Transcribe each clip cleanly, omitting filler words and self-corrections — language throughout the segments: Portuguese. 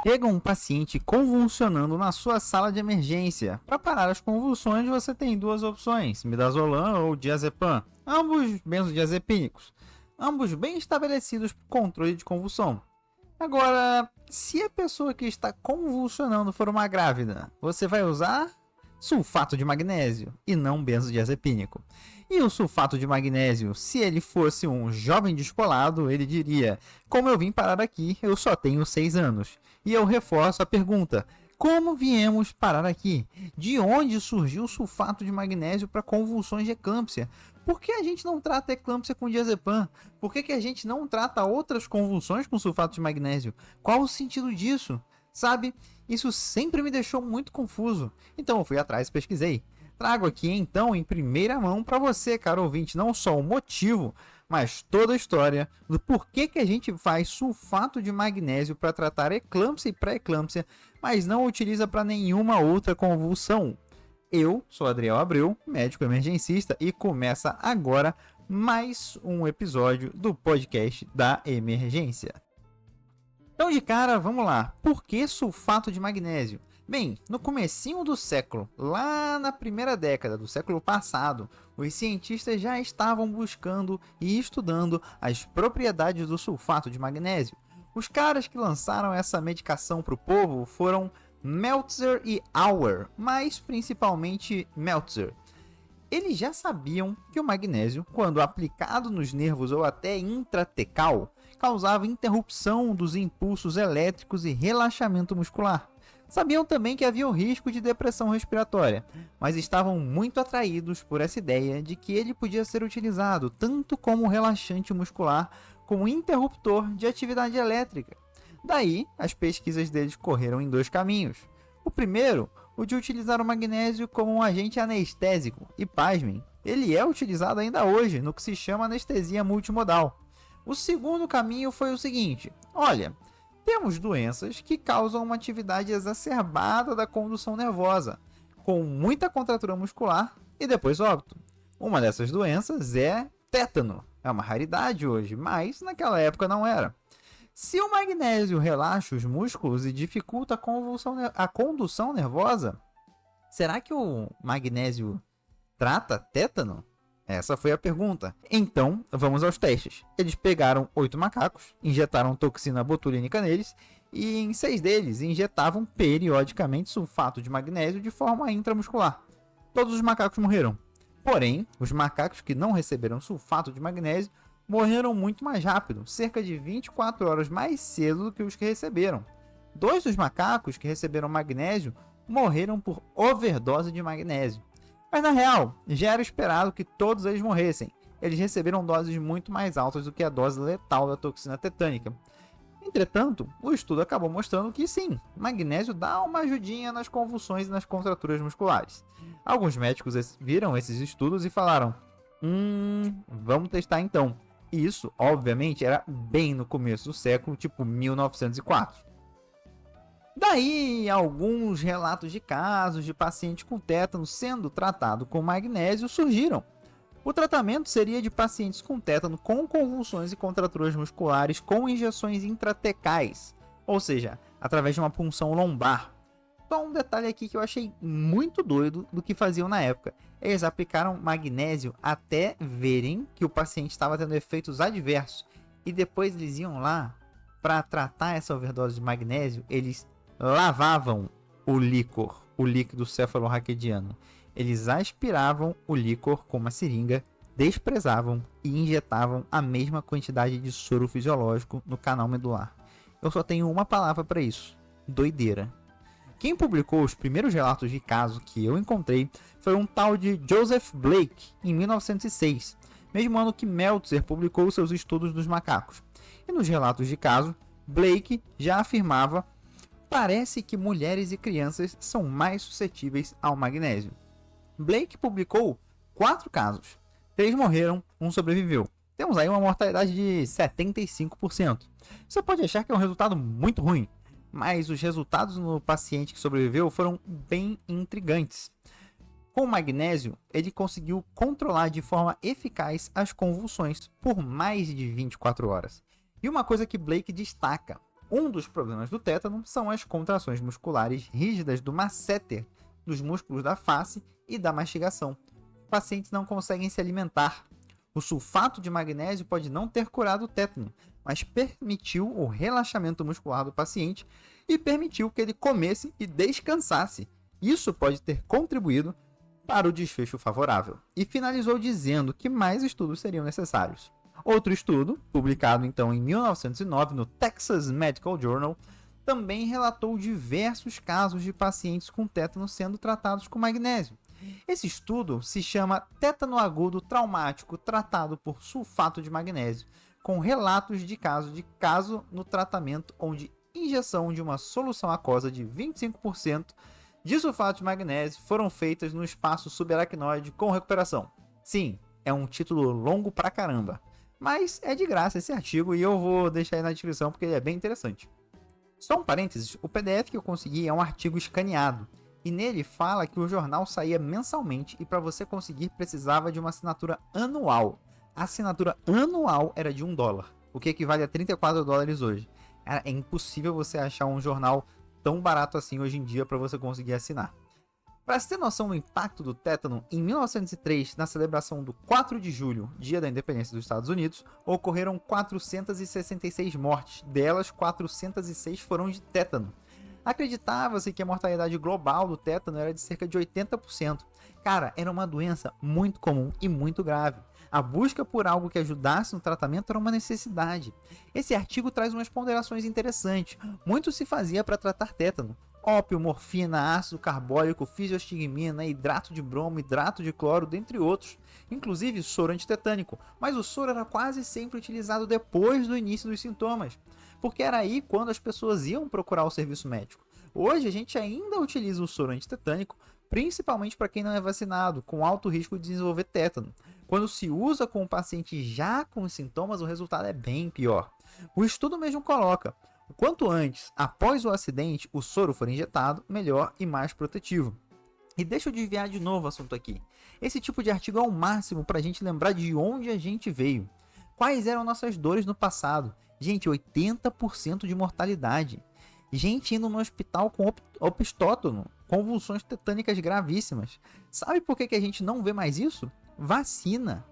Chega um paciente convulsionando na sua sala de emergência. Para parar as convulsões, você tem duas opções: midazolam ou diazepam, ambos benzodiazepínicos, ambos bem estabelecidos para o controle de convulsão. Agora, se a pessoa que está convulsionando for uma grávida, você vai usar sulfato de magnésio e não benzodiazepínico. E o sulfato de magnésio, se ele fosse um jovem descolado, ele diria: como eu vim parar aqui, eu só tenho 6 anos. E eu reforço a pergunta: como viemos parar aqui? De onde surgiu o sulfato de magnésio para convulsões de eclâmpsia? Por que a gente não trata eclâmpsia com diazepam? Por que a gente não trata outras convulsões com sulfato de magnésio? Qual o sentido disso? Sabe, isso sempre me deixou muito confuso. Então eu fui atrás e pesquisei. Trago aqui então em primeira mão para você, caro ouvinte, não só o motivo, mas toda a história do porquê que a gente faz sulfato de magnésio para tratar eclâmpsia e pré-eclâmpsia, mas não utiliza para nenhuma outra convulsão. Eu sou Adriel Abreu, médico emergencista, e começa agora mais um episódio do podcast da emergência. Então de cara, vamos lá. Por que sulfato de magnésio? Bem, no comecinho do século, lá na primeira década do século passado, os cientistas já estavam buscando e estudando as propriedades do sulfato de magnésio. Os caras que lançaram essa medicação para o povo foram Meltzer e Auer, mas principalmente Meltzer. Eles já sabiam que o magnésio, quando aplicado nos nervos ou até intratecal, causava interrupção dos impulsos elétricos e relaxamento muscular. Sabiam também que havia o risco de depressão respiratória, mas estavam muito atraídos por essa ideia de que ele podia ser utilizado tanto como relaxante muscular como interruptor de atividade elétrica. Daí, as pesquisas deles correram em 2 caminhos. O primeiro, o de utilizar o magnésio como um agente anestésico, e pasmem, ele é utilizado ainda hoje no que se chama anestesia multimodal. O segundo caminho foi o seguinte: olha, temos doenças que causam uma atividade exacerbada da condução nervosa, com muita contratura muscular e depois óbito. Uma dessas doenças é tétano. É uma raridade hoje, mas naquela época não era. Se o magnésio relaxa os músculos e dificulta a condução nervosa, será que o magnésio trata tétano? Essa foi a pergunta. Então, vamos aos testes. Eles pegaram 8 macacos, injetaram toxina botulínica neles e em 6 deles injetavam periodicamente sulfato de magnésio de forma intramuscular. Todos os macacos morreram. Porém, os macacos que não receberam sulfato de magnésio morreram muito mais rápido, cerca de 24 horas mais cedo do que os que receberam. 2 dos macacos que receberam magnésio morreram por overdose de magnésio. Mas na real, já era esperado que todos eles morressem. Eles receberam doses muito mais altas do que a dose letal da toxina tetânica. Entretanto, o estudo acabou mostrando que sim, magnésio dá uma ajudinha nas convulsões e nas contraturas musculares. Alguns médicos viram esses estudos e falaram: vamos testar então. E isso, obviamente, era bem no começo do século, tipo 1904. Daí, alguns relatos de casos de pacientes com tétano sendo tratado com magnésio surgiram. O tratamento seria de pacientes com tétano com convulsões e contraturas musculares com injeções intratecais, ou seja, através de uma punção lombar. Só um detalhe aqui que eu achei muito doido do que faziam na época. Eles aplicaram magnésio até verem que o paciente estava tendo efeitos adversos. E depois eles iam lá, para tratar essa overdose de magnésio, eles lavavam o líquido cefalorraquidiano. Eles aspiravam o líquor com uma seringa, desprezavam e injetavam a mesma quantidade de soro fisiológico no canal medular. Eu só tenho uma palavra para isso: doideira. Quem publicou os primeiros relatos de caso que eu encontrei foi um tal de Joseph Blake, em 1906, mesmo ano que Meltzer publicou seus estudos dos macacos. E nos relatos de caso, Blake já afirmava: parece que mulheres e crianças são mais suscetíveis ao magnésio. Blake publicou 4 casos. 3 morreram, 1 sobreviveu. Temos aí uma mortalidade de 75%. Você pode achar que é um resultado muito ruim, mas os resultados no paciente que sobreviveu foram bem intrigantes. Com o magnésio, ele conseguiu controlar de forma eficaz as convulsões por mais de 24 horas. E uma coisa que Blake destaca: Um dos problemas do tétano são as contrações musculares rígidas do masseter, dos músculos da face e da mastigação. Os pacientes não conseguem se alimentar. O sulfato de magnésio pode não ter curado o tétano, mas permitiu o relaxamento muscular do paciente e permitiu que ele comesse e descansasse. Isso pode ter contribuído para o desfecho favorável. E finalizou dizendo que mais estudos seriam necessários. Outro estudo, publicado então em 1909 no Texas Medical Journal, também relatou diversos casos de pacientes com tétano sendo tratados com magnésio. Esse estudo se chama Tétano Agudo Traumático Tratado por Sulfato de Magnésio, com relatos de caso no tratamento onde injeção de uma solução aquosa de 25% de sulfato de magnésio foram feitas no espaço subaracnoide com recuperação. Sim, é um título longo pra caramba, mas é de graça esse artigo e eu vou deixar aí na descrição porque ele é bem interessante. Só um parênteses, o PDF que eu consegui é um artigo escaneado, e nele fala que o jornal saía mensalmente e para você conseguir precisava de uma assinatura anual. A assinatura anual era de $1, o que equivale a $34 hoje. É impossível você achar um jornal tão barato assim hoje em dia para você conseguir assinar. Para se ter noção do impacto do tétano, em 1903, na celebração do 4 de julho, dia da independência dos Estados Unidos, ocorreram 466 mortes, delas 406 foram de tétano. Acreditava-se que a mortalidade global do tétano era de cerca de 80%. Cara, era uma doença muito comum e muito grave. A busca por algo que ajudasse no tratamento era uma necessidade. Esse artigo traz umas ponderações interessantes. Muito se fazia para tratar tétano. Ópio, morfina, ácido carbólico, fisiostigmina, hidrato de bromo, hidrato de cloro, dentre outros. Inclusive soro antitetânico. Mas o soro era quase sempre utilizado depois do início dos sintomas, porque era aí quando as pessoas iam procurar o serviço médico. Hoje a gente ainda utiliza o soro antitetânico, principalmente para quem não é vacinado, com alto risco de desenvolver tétano. Quando se usa com o paciente já com sintomas, o resultado é bem pior. O estudo mesmo coloca: o quanto antes, após o acidente, o soro for injetado, melhor e mais protetivo. E deixa eu desviar de novo o assunto aqui. Esse tipo de artigo é o máximo para a gente lembrar de onde a gente veio. Quais eram nossas dores no passado? Gente, 80% de mortalidade. Gente indo no hospital com opstótono, convulsões tetânicas gravíssimas. Sabe por que a gente não vê mais isso? Vacina.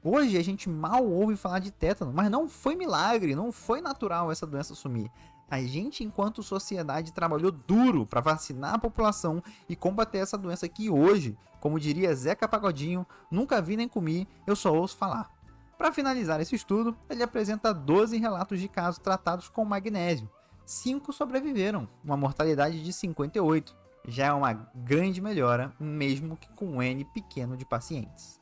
Hoje a gente mal ouve falar de tétano, mas não foi milagre, não foi natural essa doença sumir. A gente, enquanto sociedade, trabalhou duro para vacinar a população e combater essa doença que hoje, como diria Zeca Pagodinho, nunca vi nem comi, eu só ouço falar. Para finalizar esse estudo, ele apresenta 12 relatos de casos tratados com magnésio. 5 sobreviveram, uma mortalidade de 58. Já é uma grande melhora, mesmo que com um N pequeno de pacientes.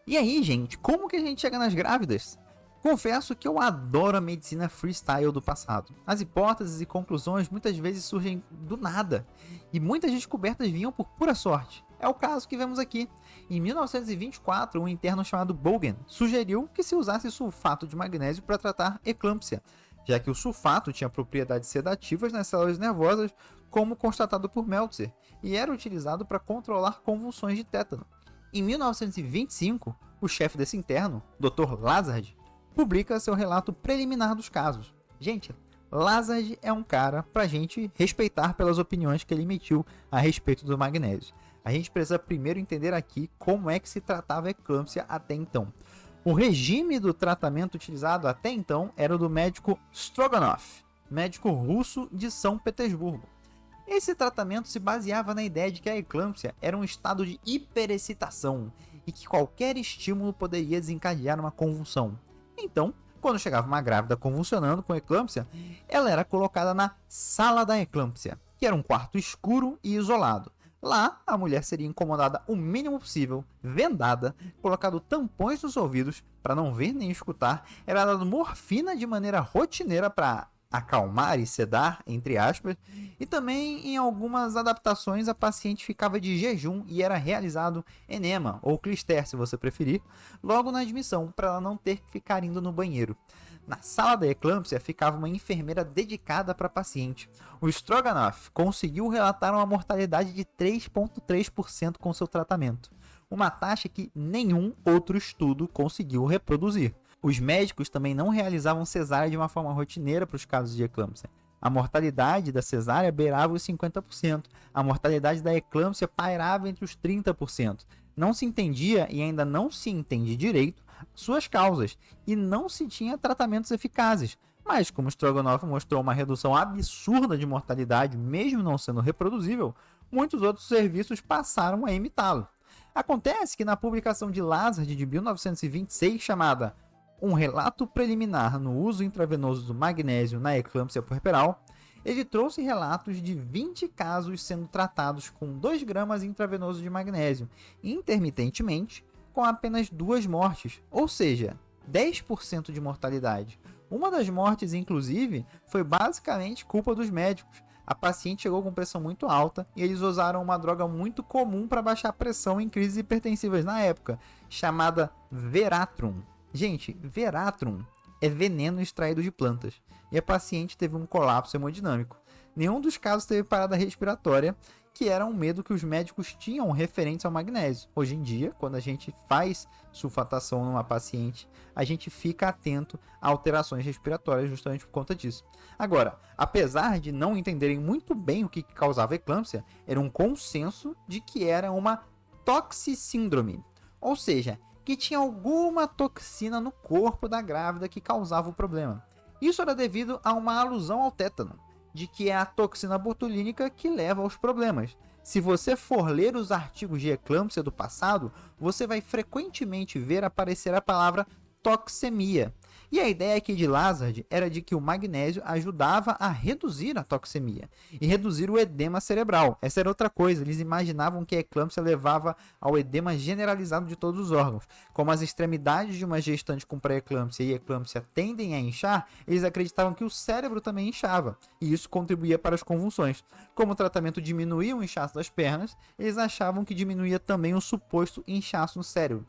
E aí, gente, como que a gente chega nas grávidas? Confesso que eu adoro a medicina freestyle do passado. As hipóteses e conclusões muitas vezes surgem do nada, e muitas descobertas vinham por pura sorte. É o caso que vemos aqui. Em 1924, um interno chamado Bogen sugeriu que se usasse sulfato de magnésio para tratar eclâmpsia, já que o sulfato tinha propriedades sedativas nas células nervosas, como constatado por Meltzer, e era utilizado para controlar convulsões de tétano. Em 1925, o chefe desse interno, Dr. Lazard, publica seu relato preliminar dos casos. Gente, Lazard é um cara pra gente respeitar pelas opiniões que ele emitiu a respeito do magnésio. A gente precisa primeiro entender aqui como é que se tratava a eclâmpsia até então. O regime do tratamento utilizado até então era o do médico Stroganov, médico russo de São Petersburgo. Esse tratamento se baseava na ideia de que a eclâmpsia era um estado de hiperexcitação e que qualquer estímulo poderia desencadear uma convulsão. Então, quando chegava uma grávida convulsionando com eclâmpsia, ela era colocada na sala da eclâmpsia, que era um quarto escuro e isolado. Lá, a mulher seria incomodada o mínimo possível, vendada, colocado tampões nos ouvidos para não ver nem escutar, era dado morfina de maneira rotineira para acalmar e sedar, entre aspas, e também em algumas adaptações a paciente ficava de jejum e era realizado enema, ou clister se você preferir, logo na admissão, para ela não ter que ficar indo no banheiro. Na sala da eclâmpsia ficava uma enfermeira dedicada para a paciente. O Stroganov conseguiu relatar uma mortalidade de 3,3% com seu tratamento, uma taxa que nenhum outro estudo conseguiu reproduzir. Os médicos também não realizavam cesárea de uma forma rotineira para os casos de eclâmpsia. A mortalidade da cesárea beirava os 50%. A mortalidade da eclâmpsia pairava entre os 30%. Não se entendia e ainda não se entende direito suas causas e não se tinha tratamentos eficazes. Mas, como Stroganov mostrou uma redução absurda de mortalidade, mesmo não sendo reproduzível, muitos outros serviços passaram a imitá-lo. Acontece que na publicação de Lazard de 1926, chamada Um Relato Preliminar no Uso Intravenoso do Magnésio na Eclâmpsia Puerperal, ele trouxe relatos de 20 casos sendo tratados com 2 gramas intravenoso de magnésio, intermitentemente, com apenas 2 mortes, ou seja, 10% de mortalidade. Uma das mortes, inclusive, foi basicamente culpa dos médicos. A paciente chegou com pressão muito alta e eles usaram uma droga muito comum para baixar a pressão em crises hipertensivas na época, chamada Veratrum. Gente, Veratrum é veneno extraído de plantas e a paciente teve um colapso hemodinâmico. Nenhum dos casos teve parada respiratória, que era um medo que os médicos tinham referente ao magnésio. Hoje em dia, quando a gente faz sulfatação numa paciente, a gente fica atento a alterações respiratórias justamente por conta disso. Agora, apesar de não entenderem muito bem o que causava eclâmpsia, era um consenso de que era uma toxicíndrome, ou seja, que tinha alguma toxina no corpo da grávida que causava o problema. Isso era devido a uma alusão ao tétano, de que é a toxina botulínica que leva aos problemas. Se você for ler os artigos de eclâmpsia do passado, você vai frequentemente ver aparecer a palavra toxemia. E a ideia aqui de Lazard era de que o magnésio ajudava a reduzir a toxemia e reduzir o edema cerebral. Essa era outra coisa, eles imaginavam que a eclâmpsia levava ao edema generalizado de todos os órgãos. Como as extremidades de uma gestante com pré-eclâmpsia e eclâmpsia tendem a inchar, eles acreditavam que o cérebro também inchava, e isso contribuía para as convulsões. Como o tratamento diminuía o inchaço das pernas, eles achavam que diminuía também o suposto inchaço no cérebro.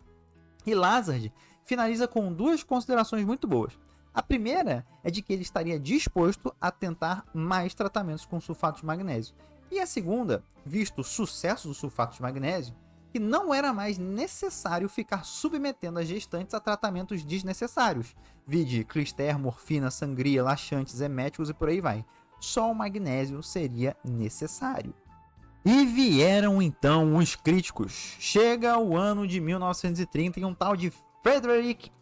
E Lazard finaliza com 2 considerações muito boas. A primeira é de que ele estaria disposto a tentar mais tratamentos com sulfato de magnésio. E a segunda, visto o sucesso do sulfato de magnésio, que não era mais necessário ficar submetendo as gestantes a tratamentos desnecessários, vide clister, morfina, sangria, laxantes, eméticos e por aí vai. Só o magnésio seria necessário. E vieram então os críticos. Chega o ano de 1930 e um tal de Frederick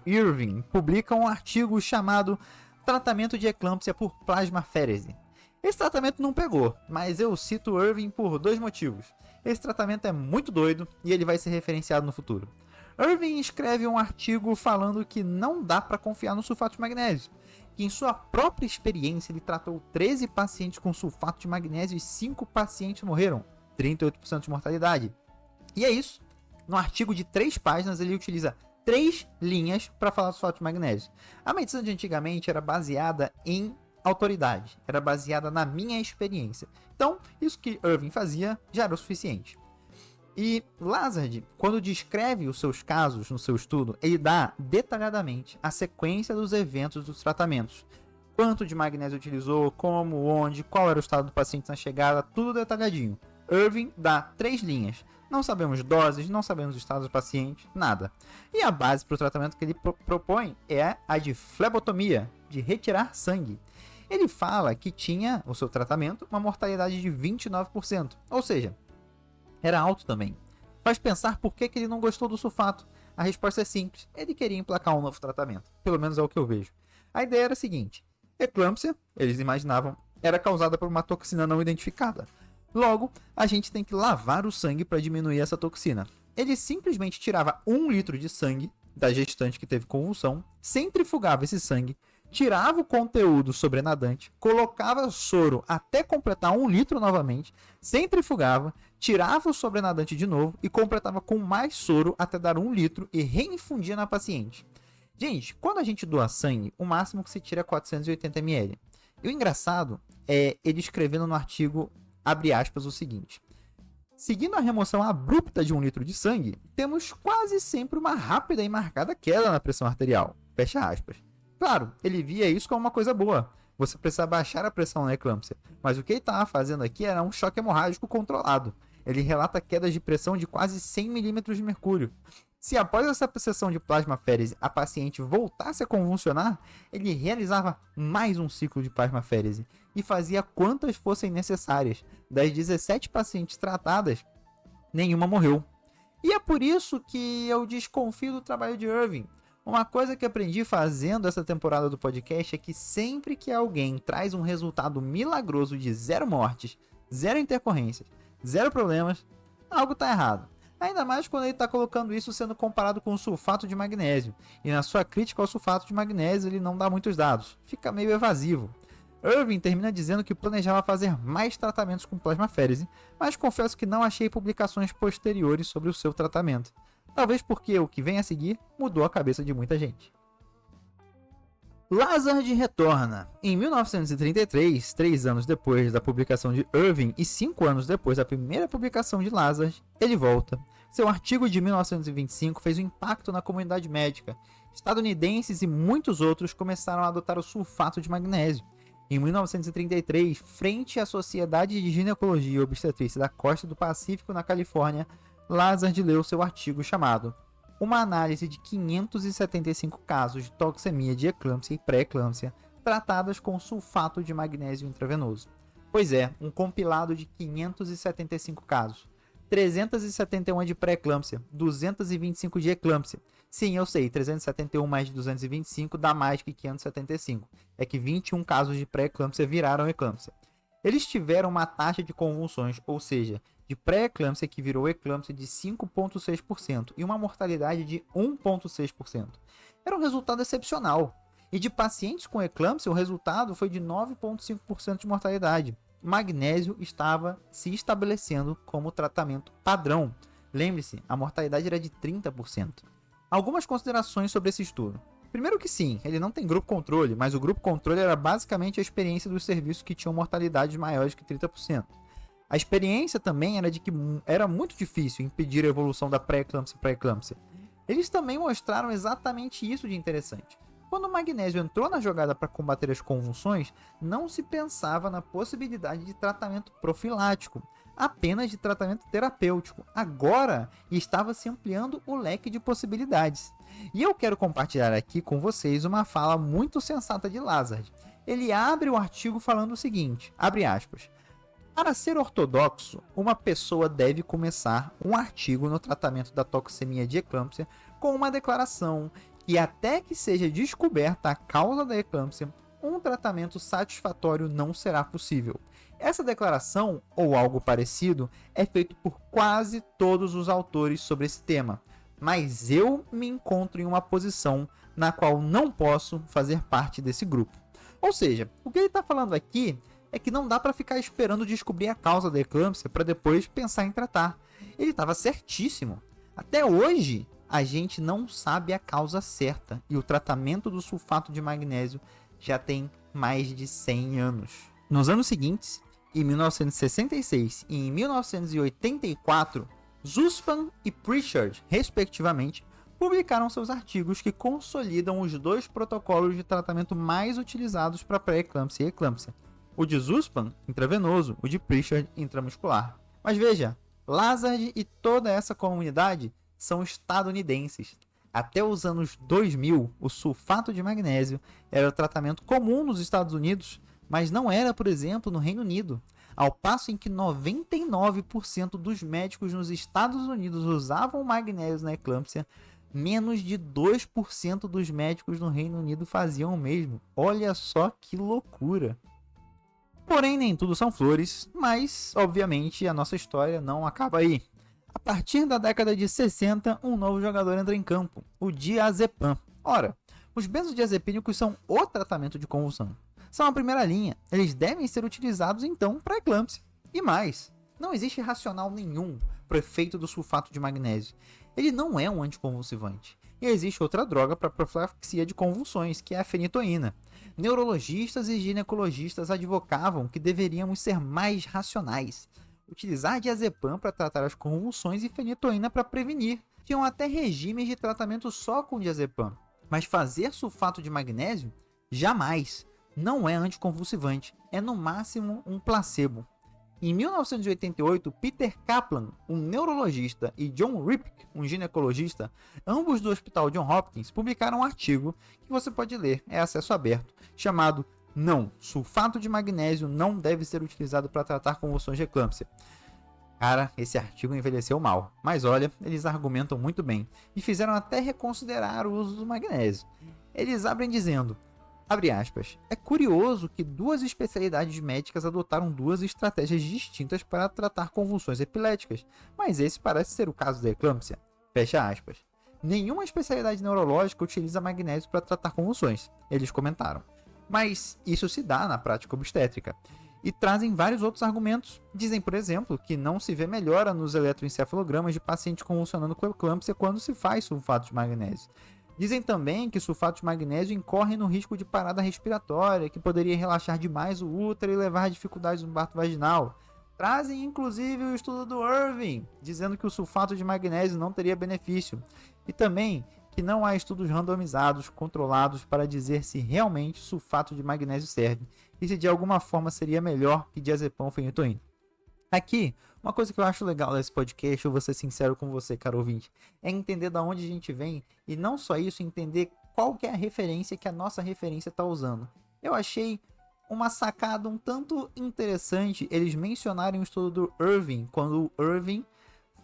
Irving publica um artigo chamado Tratamento de Eclâmpsia por Plasmaférese. Esse tratamento não pegou, mas eu cito Irving por 2 motivos. Esse tratamento é muito doido e ele vai ser referenciado no futuro. Irving escreve um artigo falando que não dá para confiar no sulfato de magnésio, que em sua própria experiência ele tratou 13 pacientes com sulfato de magnésio e 5 pacientes morreram, 38% de mortalidade. E é isso. No artigo de 3 páginas, ele utiliza 3 linhas para falar do sulfato de magnésio. A medicina de antigamente era baseada em autoridade, era baseada na minha experiência. Então, isso que Irving fazia já era o suficiente. E Lazard, quando descreve os seus casos no seu estudo, ele dá detalhadamente a sequência dos eventos dos tratamentos. Quanto de magnésio utilizou, como, onde, qual era o estado do paciente na chegada, tudo detalhadinho. Irving dá 3 linhas. Não sabemos doses, não sabemos o estado do paciente, nada. E a base para o tratamento que ele propõe é a de flebotomia, de retirar sangue. Ele fala que tinha, o seu tratamento, uma mortalidade de 29%, ou seja, era alto também. Faz pensar por que ele não gostou do sulfato. A resposta é simples, ele queria emplacar um novo tratamento, pelo menos é o que eu vejo. A ideia era a seguinte, eclâmpsia, eles imaginavam, era causada por uma toxina não identificada. Logo, a gente tem que lavar o sangue para diminuir essa toxina. Ele simplesmente tirava 1 litro de sangue da gestante que teve convulsão, centrifugava esse sangue, tirava o conteúdo sobrenadante, colocava soro até completar 1 litro novamente, centrifugava, tirava o sobrenadante de novo e completava com mais soro até dar 1 litro e reinfundia na paciente. Gente, quando a gente doa sangue, o máximo que se tira é 480 ml. E o engraçado é ele escrevendo no artigo, abre aspas, o seguinte: seguindo a remoção abrupta de 1 litro de sangue, temos quase sempre uma rápida e marcada queda na pressão arterial. Fecha aspas. Claro, ele via isso como uma coisa boa. Você precisa baixar a pressão na eclâmpsia. Mas o que ele estava fazendo aqui era um choque hemorrágico controlado. Ele relata quedas de pressão de quase 100 milímetros de mercúrio. Se após essa sessão de plasmaférese a paciente voltasse a convulsionar, ele realizava mais um ciclo de plasmaférese e fazia quantas fossem necessárias. Das 17 pacientes tratadas, nenhuma morreu. E é por isso que eu desconfio do trabalho de Irving. Uma coisa que aprendi fazendo essa temporada do podcast é que sempre que alguém traz um resultado milagroso de 0 mortes, 0 intercorrências, 0 problemas, algo está errado. Ainda mais quando ele está colocando isso sendo comparado com o sulfato de magnésio. E na sua crítica ao sulfato de magnésio ele não dá muitos dados. Fica meio evasivo. Irving termina dizendo que planejava fazer mais tratamentos com plasmaférese, mas confesso que não achei publicações posteriores sobre o seu tratamento. Talvez porque o que vem a seguir mudou a cabeça de muita gente. Lazard retorna. Em 1933, 3 anos depois da publicação de Irving e 5 anos depois da primeira publicação de Lazard, ele volta. Seu artigo de 1925 fez um impacto na comunidade médica. Estadunidenses e muitos outros começaram a adotar o sulfato de magnésio. Em 1933, frente à Sociedade de Ginecologia e Obstetrícia da Costa do Pacífico, na Califórnia, Lazard leu seu artigo chamado Uma análise de 575 casos de toxemia de eclâmpsia e pré-eclâmpsia tratadas com sulfato de magnésio intravenoso. Pois é, um compilado de 575 casos. 371 de pré-eclâmpsia, 225 de eclâmpsia. Sim, eu sei, 371 mais de 225 dá mais que 575. É que 21 casos de pré-eclâmpsia viraram eclâmpsia. Eles tiveram uma taxa de convulsões, ou seja, de pré-eclâmpsia que virou eclâmpsia de 5,6% e uma mortalidade de 1,6%. Era um resultado excepcional. E de pacientes com eclâmpsia, o resultado foi de 9,5% de mortalidade. Magnésio estava se estabelecendo como tratamento padrão. Lembre-se, a mortalidade era de 30%. Algumas considerações sobre esse estudo. Primeiro que sim, ele não tem grupo controle, mas o grupo controle era basicamente a experiência dos serviços que tinham mortalidades maiores que 30%. A experiência também era de que era muito difícil impedir a evolução da pré-eclâmpsia para eclâmpsia. Eles também mostraram exatamente isso de interessante. Quando o magnésio entrou na jogada para combater as convulsões, não se pensava na possibilidade de tratamento profilático, apenas de tratamento terapêutico. Agora estava se ampliando o leque de possibilidades. E eu quero compartilhar aqui com vocês uma fala muito sensata de Lazard. Ele abre o artigo falando o seguinte, abre aspas, para ser ortodoxo, uma pessoa deve começar um artigo no tratamento da toxemia de eclâmpsia com uma declaração que até que seja descoberta a causa da eclâmpsia, um tratamento satisfatório não será possível. Essa declaração, ou algo parecido, é feito por quase todos os autores sobre esse tema, mas eu me encontro em uma posição na qual não posso fazer parte desse grupo. Ou seja, o que ele está falando aqui é que não dá para ficar esperando descobrir a causa da eclâmpsia para depois pensar em tratar. Ele estava certíssimo. Até hoje, a gente não sabe a causa certa e o tratamento do sulfato de magnésio já tem mais de 100 anos. Nos anos seguintes, em 1966 e em 1984, Zussman e Pritchard, respectivamente, publicaram seus artigos que consolidam os dois protocolos de tratamento mais utilizados para pré-eclâmpsia e eclâmpsia. O de Zussman, intravenoso, o de Pritchard, intramuscular. Mas veja, Lazard e toda essa comunidade são estadunidenses. Até os anos 2000, o sulfato de magnésio era o tratamento comum nos Estados Unidos, mas não era, por exemplo, no Reino Unido. Ao passo em que 99% dos médicos nos Estados Unidos usavam magnésio na eclâmpsia, menos de 2% dos médicos no Reino Unido faziam o mesmo. Olha só que loucura! Porém, nem tudo são flores, mas, obviamente, a nossa história não acaba aí. A partir da década de 60, um novo jogador entra em campo, o diazepam. Ora, os benzodiazepínicos são o tratamento de convulsão. São a primeira linha, eles devem ser utilizados então para eclâmpsia. E mais, não existe racional nenhum para o efeito do sulfato de magnésio. Ele não é um anticonvulsivante. E existe outra droga para profilaxia de convulsões, que é a fenitoína. Neurologistas e ginecologistas advocavam que deveríamos ser mais racionais. Utilizar diazepam para tratar as convulsões e fenitoína para prevenir. Tinham até regimes de tratamento só com diazepam. Mas fazer sulfato de magnésio? Jamais. Não é anticonvulsivante. É no máximo um placebo. Em 1988, Peter Kaplan, um neurologista, e John Ripke, um ginecologista, ambos do Hospital Johns Hopkins, publicaram um artigo que você pode ler, é acesso aberto, chamado "Não, sulfato de magnésio não deve ser utilizado para tratar convulsões de eclâmpsia". Cara, esse artigo envelheceu mal, mas olha, eles argumentam muito bem e fizeram até reconsiderar o uso do magnésio. Eles abrem dizendo, abre aspas, é curioso que duas especialidades médicas adotaram duas estratégias distintas para tratar convulsões epiléticas, mas esse parece ser o caso da eclâmpsia. Fecha aspas. Nenhuma especialidade neurológica utiliza magnésio para tratar convulsões, eles comentaram. Mas isso se dá na prática obstétrica. E trazem vários outros argumentos. Dizem, por exemplo, que não se vê melhora nos eletroencefalogramas de pacientes convulsionando com eclâmpsia quando se faz sulfato de magnésio. Dizem também que sulfato de magnésio incorre no risco de parada respiratória, que poderia relaxar demais o útero e levar a dificuldades no parto vaginal. Trazem inclusive o estudo do Irving, dizendo que o sulfato de magnésio não teria benefício. E também que não há estudos randomizados, controlados para dizer se realmente sulfato de magnésio serve e se de alguma forma seria melhor que diazepam ou fenitoína. Aqui, uma coisa que eu acho legal desse podcast, eu vou ser sincero com você, caro ouvinte, é entender de onde a gente vem e não só isso, entender qual que é a referência que a nossa referência está usando. Eu achei uma sacada um tanto interessante eles mencionarem o estudo do Irving, quando o Irving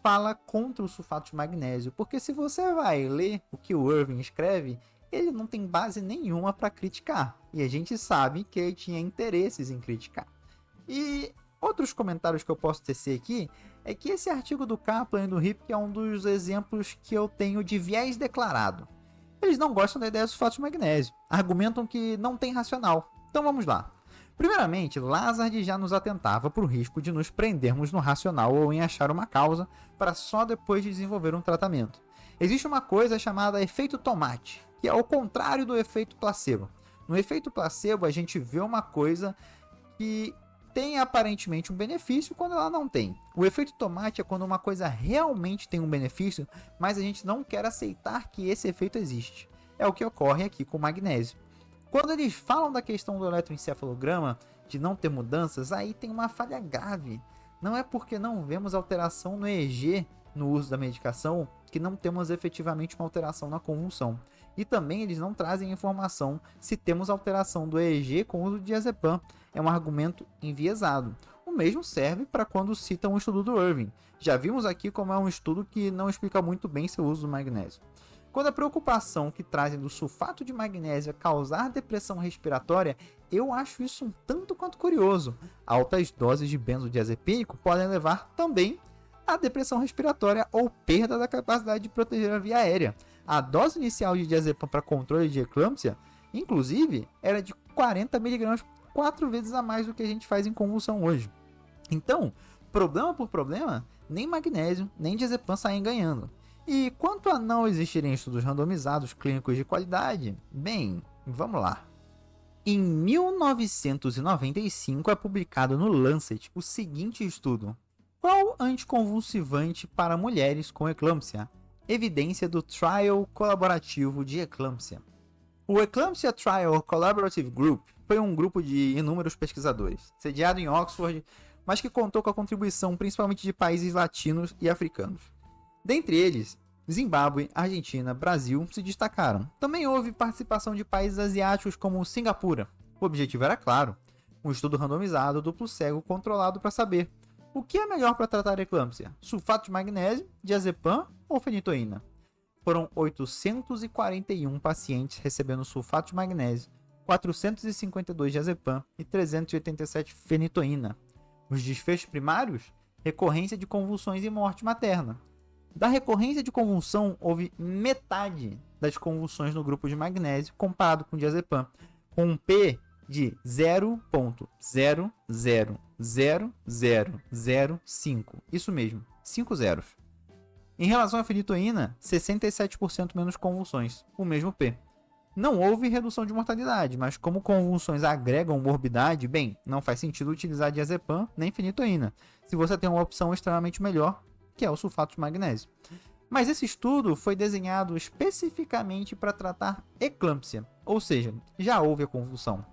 fala contra o sulfato de magnésio, porque se você vai ler o que o Irving escreve, ele não tem base nenhuma para criticar, e a gente sabe que ele tinha interesses em criticar. E outros comentários que eu posso tecer aqui é que esse artigo do Kaplan e do Ripke é um dos exemplos que eu tenho de viés declarado. Eles não gostam da ideia do sulfato de magnésio, argumentam que não tem racional. Então vamos lá. Primeiramente, Lazard já nos atentava para o risco de nos prendermos no racional ou em achar uma causa para só depois de desenvolver um tratamento. Existe uma coisa chamada efeito tomate, que é o contrário do efeito placebo. No efeito placebo, a gente vê uma coisa que tem aparentemente um benefício quando ela não tem. O efeito tomate é quando uma coisa realmente tem um benefício, mas a gente não quer aceitar que esse efeito existe. É o que ocorre aqui com o magnésio. Quando eles falam da questão do eletroencefalograma, de não ter mudanças, aí tem uma falha grave. Não é porque não vemos alteração no EEG no uso da medicação que não temos efetivamente uma alteração na convulsão. E também eles não trazem informação se temos alteração do EEG com o uso de diazepam. É um argumento enviesado. O mesmo serve para quando citam o estudo do Irving. Já vimos aqui como é um estudo que não explica muito bem seu uso do magnésio. Quando a preocupação que trazem do sulfato de magnésio é causar depressão respiratória, eu acho isso um tanto quanto curioso. Altas doses de benzodiazepínico podem levar também à depressão respiratória ou perda da capacidade de proteger a via aérea. A dose inicial de diazepam para controle de eclâmpsia, inclusive, era de 40 mg, 4 vezes a mais do que a gente faz em convulsão hoje. Então, problema por problema, nem magnésio nem diazepam saem ganhando. E quanto a não existirem estudos randomizados clínicos de qualidade, bem, vamos lá. Em 1995 é publicado no Lancet o seguinte estudo: qual anticonvulsivante para mulheres com eclâmpsia? Evidência do Trial Colaborativo de Eclâmpsia. O Eclampsia Trial Collaborative Group foi um grupo de inúmeros pesquisadores, sediado em Oxford, mas que contou com a contribuição principalmente de países latinos e africanos. Dentre eles, Zimbábue, Argentina, Brasil se destacaram. Também houve participação de países asiáticos como Singapura. O objetivo era claro: um estudo randomizado, duplo cego, controlado para saber o que é melhor para tratar a eclâmpsia, sulfato de magnésio, diazepam ou fenitoína. Foram 841 pacientes recebendo sulfato de magnésio, 452 diazepam e 387 fenitoína. Os desfechos primários? Recorrência de convulsões e morte materna. Da recorrência de convulsão, houve metade das convulsões no grupo de magnésio comparado com diazepam, com um P de 0,00005. Isso mesmo, 5 zeros. Em relação à fenitoína, 67% menos convulsões, o mesmo P. Não houve redução de mortalidade, mas como convulsões agregam morbidade, bem, não faz sentido utilizar diazepam nem fenitoína, se você tem uma opção extremamente melhor, que é o sulfato de magnésio. Mas esse estudo foi desenhado especificamente para tratar eclâmpsia, ou seja, já houve a convulsão.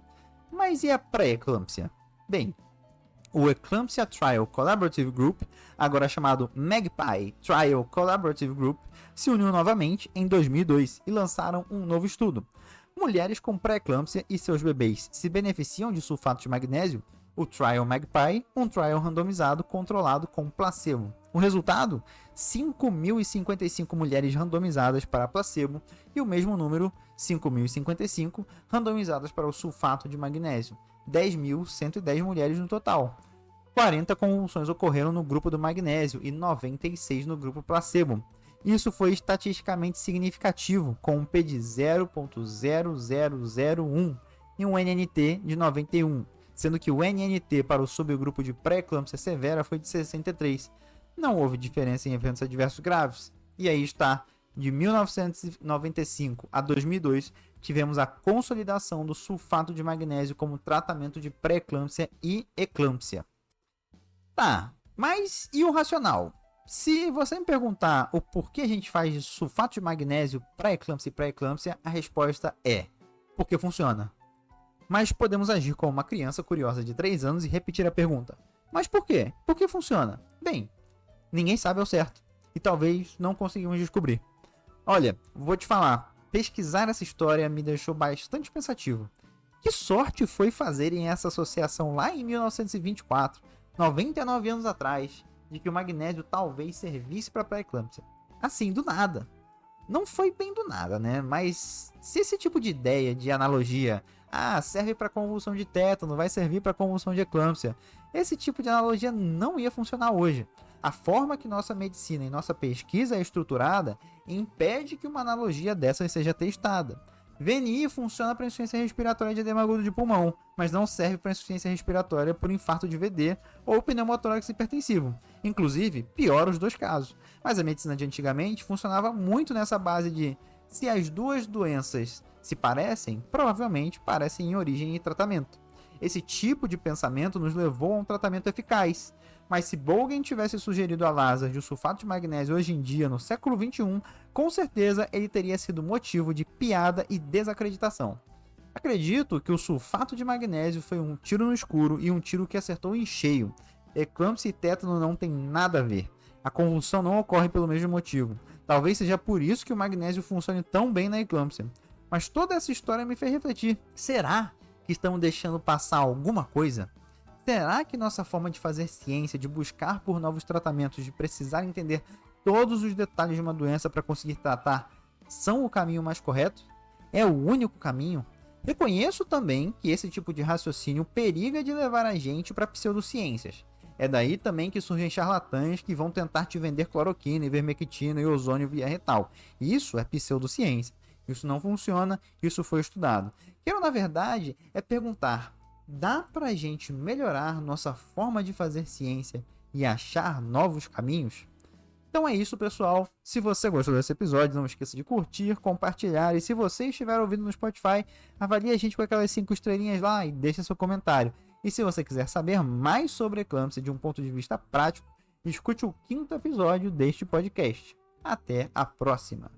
Mas e a pré-eclâmpsia? Bem, O Eclampsia Trial Collaborative Group, agora chamado MAGPIE Trial Collaborative Group, se uniu novamente em 2002 e lançaram um novo estudo. Mulheres com pré-eclâmpsia e seus bebês se beneficiam de sulfato de magnésio? O Trial MAGPIE, um trial randomizado controlado com placebo. O resultado? 5.055 mulheres randomizadas para placebo e o mesmo número, 5.055, randomizadas para o sulfato de magnésio. 10.110 mulheres no total. 40 convulsões ocorreram no grupo do magnésio e 96 no grupo placebo. Isso foi estatisticamente significativo, com um P de 0.0001 e um NNT de 91, sendo que o NNT para o subgrupo de pré-eclâmpsia severa foi de 63. Não houve diferença em eventos adversos graves. E aí está, de 1995 a 2002, tivemos a consolidação do sulfato de magnésio como tratamento de pré-eclâmpsia e eclâmpsia. Tá, mas e o racional? Se você me perguntar o porquê a gente faz de sulfato de magnésio pré-eclâmpsia e pré-eclâmpsia, a resposta é porque funciona. Mas podemos agir como uma criança curiosa de 3 anos e repetir a pergunta. Mas por quê? Por que funciona? Bem, ninguém sabe ao certo. E talvez não conseguimos descobrir. Olha, vou te falar. Pesquisar essa história me deixou bastante pensativo. Que sorte foi fazerem essa associação lá em 1924, 99 anos atrás, de que o magnésio talvez servisse para pré-eclâmpsia. Assim, do nada. Não foi bem do nada, né? Mas se esse tipo de ideia, de analogia, serve para convulsão de tétano, vai servir para convulsão de eclâmpsia, esse tipo de analogia não ia funcionar hoje. A forma que nossa medicina e nossa pesquisa é estruturada impede que uma analogia dessas seja testada. VNI funciona para insuficiência respiratória de edema agudo de pulmão, mas não serve para insuficiência respiratória por infarto de VD ou pneumotórax hipertensivo. Inclusive, piora os dois casos. Mas a medicina de antigamente funcionava muito nessa base de se as duas doenças se parecem, provavelmente parecem em origem e tratamento. Esse tipo de pensamento nos levou a um tratamento eficaz. Mas se Bogen tivesse sugerido a Lazar de o sulfato de magnésio hoje em dia, no século XXI, com certeza ele teria sido motivo de piada e desacreditação. Acredito que o sulfato de magnésio foi um tiro no escuro e um tiro que acertou em cheio. Eclâmpsia e tétano não tem nada a ver. A convulsão não ocorre pelo mesmo motivo. Talvez seja por isso que o magnésio funcione tão bem na eclâmpsia. Mas toda essa história me fez refletir. Será que estamos deixando passar alguma coisa? Será que nossa forma de fazer ciência, de buscar por novos tratamentos, de precisar entender todos os detalhes de uma doença para conseguir tratar, são o caminho mais correto? É o único caminho? Reconheço também que esse tipo de raciocínio periga de levar a gente para pseudociências. É daí também que surgem charlatães que vão tentar te vender cloroquina, ivermectina e ozônio via retal. Isso é pseudociência. Isso não funciona, isso foi estudado. Quero, na verdade, é perguntar: dá pra gente melhorar nossa forma de fazer ciência e achar novos caminhos? Então é isso, pessoal. Se você gostou desse episódio, não esqueça de curtir, compartilhar. E se você estiver ouvindo no Spotify, avalie a gente com aquelas 5 estrelinhas lá e deixe seu comentário. E se você quiser saber mais sobre eclâmpsia de um ponto de vista prático, escute o 5º episódio deste podcast. Até a próxima!